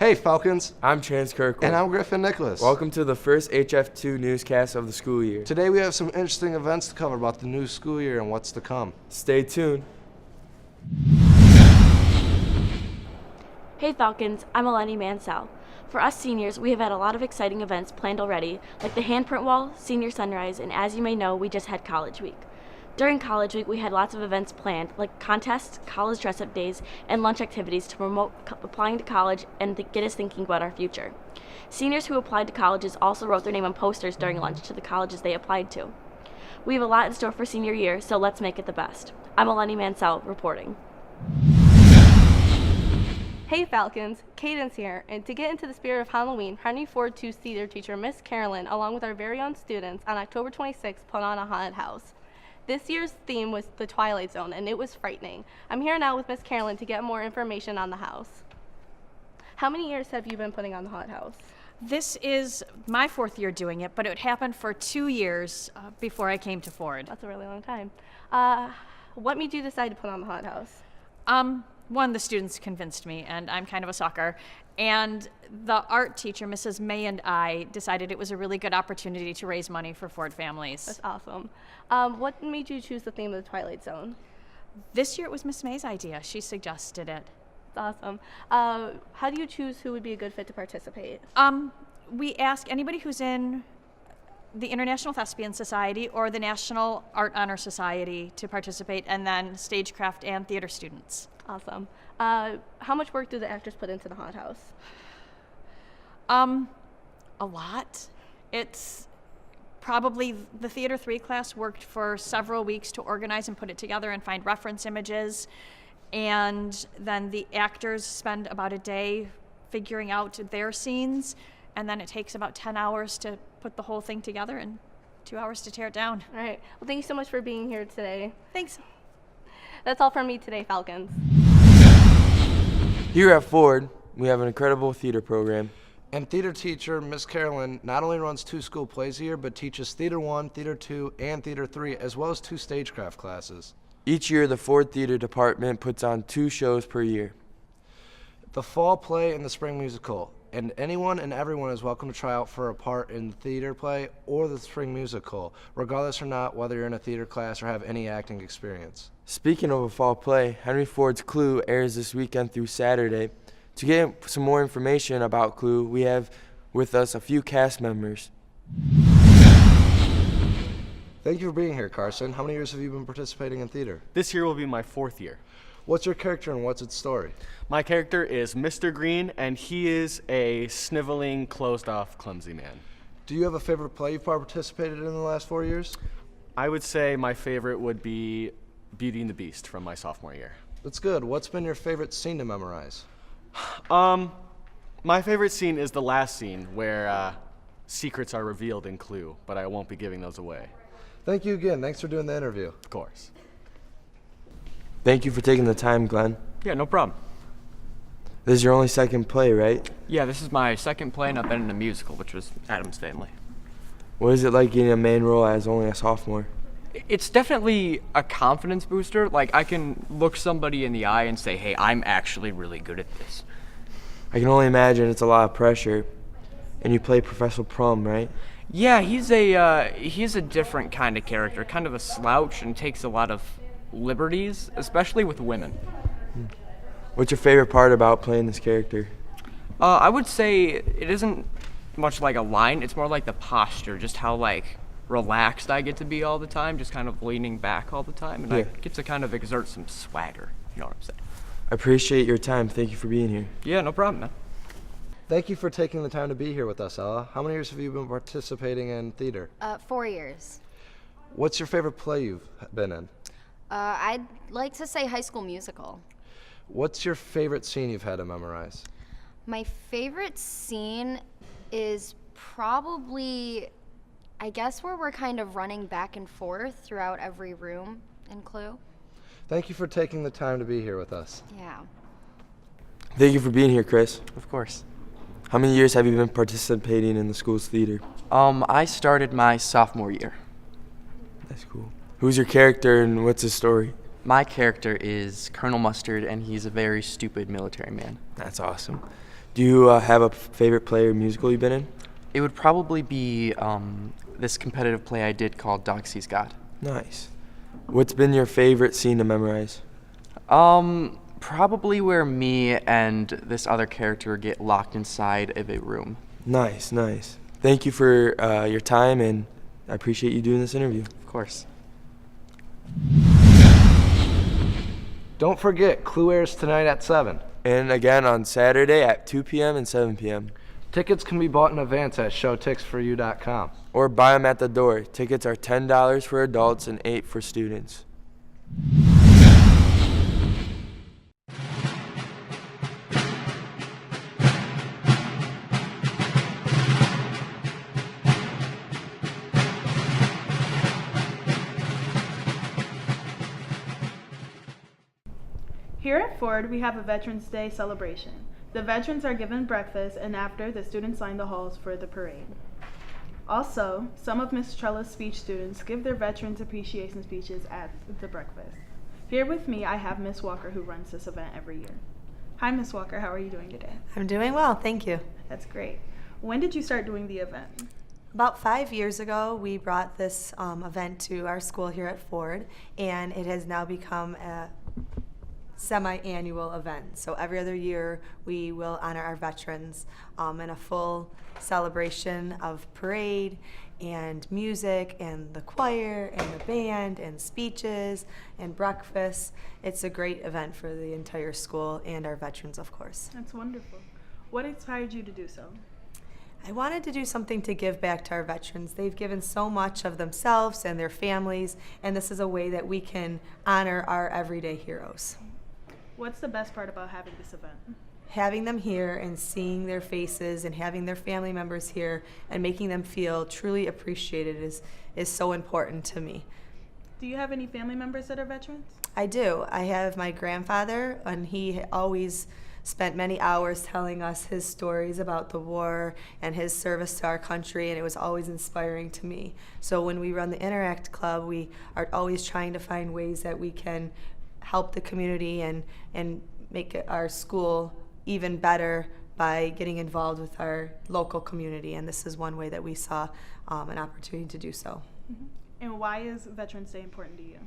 Hey, Falcons. I'm Chance Kirkwood. And I'm Griffin Nicholas. Welcome to the first HF2 newscast of the school year. Today we have some interesting events to cover about the new school year and what's to come. Stay tuned. Hey Falcons, I'm Eleni Mansell. For us seniors, we have had a lot of exciting events planned already, like the handprint wall, senior sunrise, and as you may know, we just had College Week. During College Week, we had lots of events planned, like contests, college dress-up days, and lunch activities to promote applying to college and get us thinking about our future. Seniors who applied to colleges also wrote their name on posters during lunch to the colleges they applied to. We have a lot in store for senior year, so let's make it the best. I'm Eleni Mansell, reporting. Hey Falcons, Cadence here, and to get into the spirit of Halloween, Henry Ford 2's theater teacher Miss Carolyn, along with our very own students, on October 26th put on a haunted house. This year's theme was the Twilight Zone, and it was frightening. I'm here now with Miss Carolyn to get more information on the house. How many years have you been putting on the haunted house? This is my fourth year doing it, but it happened for 2 years before I came to Ford. That's a really long time. What made you decide to put on the haunted house? One, the students convinced me, and I'm kind of a sucker. And the art teacher, Mrs. May, and I decided it was a really good opportunity to raise money for Ford families. That's awesome. What made you choose the theme of the Twilight Zone? This year it was Miss May's idea. She suggested it. That's awesome. How do you choose who would be a good fit to participate? We ask anybody who's in the International Thespian Society or the National Art Honor Society to participate, and then stagecraft and theater students. Awesome. How much work do the actors put into the haunted house? A lot. It's probably the Theater 3 class worked for several weeks to organize and put it together and find reference images. And then the actors spend about a day figuring out their scenes. And then it takes about 10 hours to put the whole thing together and 2 hours to tear it down. All right. Well, thank you so much for being here today. Thanks. That's all from me today, Falcons. Here at Ford, we have an incredible theater program. And theater teacher Miss Carolyn not only runs 2 school plays a year, but teaches Theater 1, Theater 2, and Theater 3, as well as 2 stagecraft classes. Each year, the Ford Theater Department puts on 2 shows per year. The fall play and the spring musical. And anyone and everyone is welcome to try out for a part in the theater play or the spring musical, regardless or not whether you're in a theater class or have any acting experience. Speaking of a fall play, Henry Ford's Clue airs this weekend through Saturday. To get some more information about Clue, we have with us a few cast members. Thank you for being here, Carson. How many years have you been participating in theater? This year will be my 4th year. What's your character and what's its story? My character is Mr. Green, and he is a sniveling, closed-off, clumsy man. Do you have a favorite play you've participated in the last 4 years? I would say my favorite would be Beauty and the Beast from my sophomore year. That's good. What's been your favorite scene to memorize? My favorite scene is the last scene where secrets are revealed in Clue, but I won't be giving those away. Thank you again. Thanks for doing the interview. Of course. Thank you for taking the time, Glenn. Yeah, no problem. This is your only second play, right? Yeah, this is my second play, and I've been in a musical, which was Addams Family. What is it like getting a main role as only a sophomore? It's definitely a confidence booster. Like, I can look somebody in the eye and say, hey, I'm actually really good at this. I can only imagine it's a lot of pressure. And you play Professor Plum, right? Yeah, he's a different kind of character, kind of a slouch, and takes a lot of liberties, especially with women. What's your favorite part about playing this character? I would say it isn't much like a line, it's more like the posture, just how like relaxed I get to be all the time, just kind of leaning back all the time, and I get to kind of exert some swagger, you know what I'm saying? I appreciate your time. Thank you for being here. Yeah, no problem, man. Thank you for taking the time to be here with us, Ella. How many years have you been participating in theater? 4 years. What's your favorite play you've been in? I'd like to say High School Musical. What's your favorite scene you've had to memorize? My favorite scene is probably, I guess, where we're kind of running back and forth throughout every room in Clue. Thank you for taking the time to be here with us. Yeah. Thank you for being here, Chris. Of course. How many years have you been participating in the school's theater? I started my sophomore year. That's cool. Who's your character and what's his story? My character is Colonel Mustard, and he's a very stupid military man. That's awesome. Do you have a favorite play or musical you've been in? It would probably be this competitive play I did called Dog Sees God. Nice. What's been your favorite scene to memorize? Probably where me and this other character get locked inside of a room. Nice, nice. Thank you for your time, and I appreciate you doing this interview. Of course. Don't forget, Clue airs tonight at 7. And again on Saturday at 2 p.m. and 7 p.m. Tickets can be bought in advance at showtixforyou.com. Or buy them at the door. Tickets are $10 for adults and $8 for students. Here at Ford, we have a Veterans Day celebration. The veterans are given breakfast, and after, the students line the halls for the parade. Also, some of Ms. Trella's speech students give their Veterans Appreciation speeches at the breakfast. Here with me, I have Ms. Walker, who runs this event every year. Hi, Ms. Walker. How are you doing today? I'm doing well, thank you. That's great. When did you start doing the event? About 5 years ago, we brought this event to our school here at Ford, and it has now become a semi-annual event. So every other year we will honor our veterans in a full celebration of parade and music and the choir and the band and speeches and breakfast. It's a great event for the entire school and our veterans, of course. That's wonderful. What inspired you to do so? I wanted to do something to give back to our veterans. They've given so much of themselves and their families, and this is a way that we can honor our everyday heroes. What's the best part about having this event? Having them here and seeing their faces and having their family members here and making them feel truly appreciated is so important to me. Do you have any family members that are veterans? I do. I have my grandfather, and he always spent many hours telling us his stories about the war and his service to our country, and it was always inspiring to me. So when we run the Interact Club, we are always trying to find ways that we can help the community and make our school even better by getting involved with our local community, and this is one way that we saw an opportunity to do so. Mm-hmm. And why is Veterans Day important to you?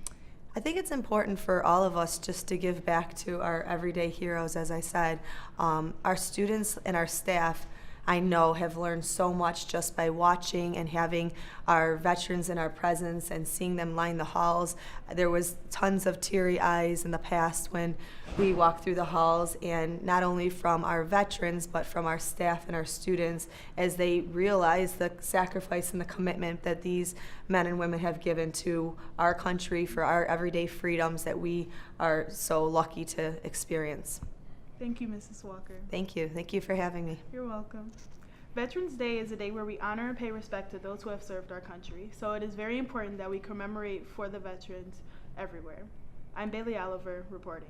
I think it's important for all of us just to give back to our everyday heroes, as I said. Our students and our staff, I know, have learned so much just by watching and having our veterans in our presence and seeing them line the halls. There was tons of teary eyes in the past when we walked through the halls, and not only from our veterans but from our staff and our students as they realize the sacrifice and the commitment that these men and women have given to our country for our everyday freedoms that we are so lucky to experience. Thank you, Mrs. Walker. Thank you. Thank you for having me. You're welcome. Veterans Day is a day where we honor and pay respect to those who have served our country, so it is very important that we commemorate for the veterans everywhere. I'm Bailey Oliver, reporting.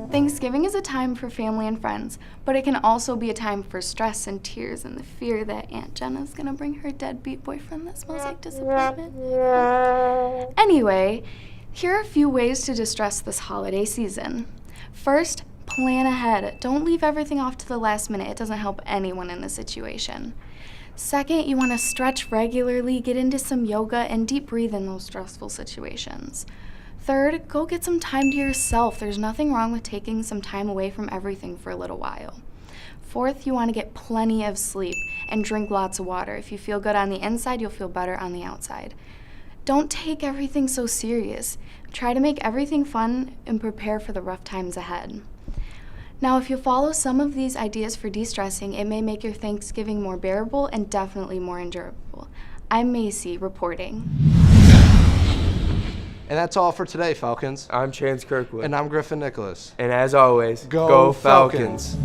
Thanksgiving is a time for family and friends, but it can also be a time for stress and tears and the fear that Aunt Jenna's gonna bring her deadbeat boyfriend that smells like disappointment. Anyway, here are a few ways to distress this holiday season. First, plan ahead. Don't leave everything off to the last minute. It doesn't help anyone in this situation. Second, you want to stretch regularly, get into some yoga, and deep breathe in those stressful situations. Third, go get some time to yourself. There's nothing wrong with taking some time away from everything for a little while. Fourth, you want to get plenty of sleep and drink lots of water. If you feel good on the inside, you'll feel better on the outside. Don't take everything so serious. Try to make everything fun and prepare for the rough times ahead. Now, if you follow some of these ideas for de-stressing, it may make your Thanksgiving more bearable and definitely more endurable. I'm Macy, reporting. And that's all for today, Falcons. I'm Chance Kirkwood. And I'm Griffin Nicholas. And as always, Go Falcons.